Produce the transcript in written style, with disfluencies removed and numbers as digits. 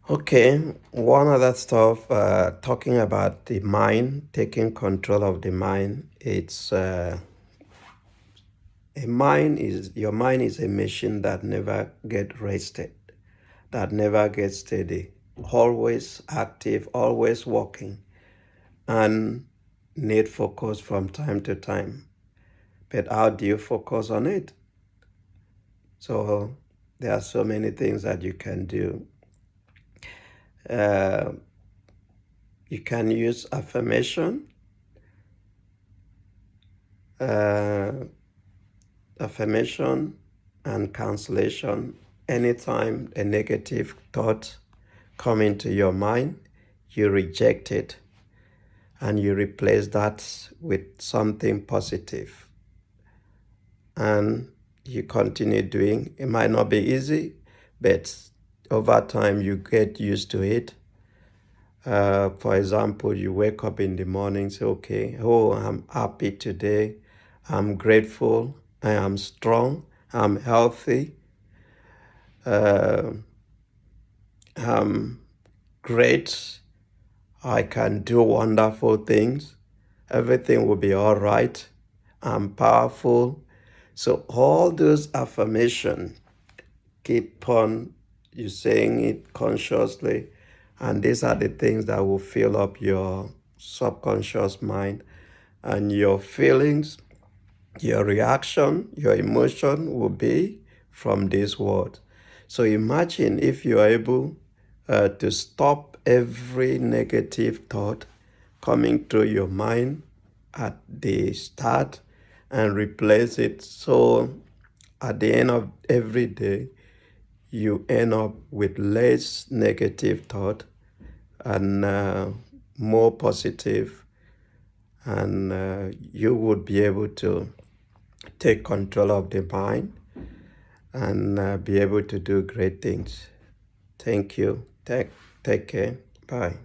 Okay, one other stuff, talking about the mind, taking control of the mind. Your mind is a machine that never get rested, that never gets steady, always active, always working, and need focus from time to time. But how do you focus on it? So there are so many things that you can do. Uh, you can use affirmation. Uh, Affirmation and cancellation. Anytime a negative thought come into your mind, you reject it and you replace that with something positive. And you continue doing. It might not be easy, but over time you get used to it. For example, you wake up in the morning, say, okay, oh, I'm happy today. I'm grateful. I am strong. I'm healthy. I'm great. I can do wonderful things. Everything will be all right. I'm powerful. So all those affirmations, keep on you saying it consciously. And these are the things that will fill up your subconscious mind, and your feelings, your reaction, your emotion will be from these words. So imagine if you are able to stop every negative thought coming through your mind at the start and replace it. So at the end of every day, you end up with less negative thought and more positive, and you would be able to take control of the mind and be able to do great things. Thank you. Take care. Bye.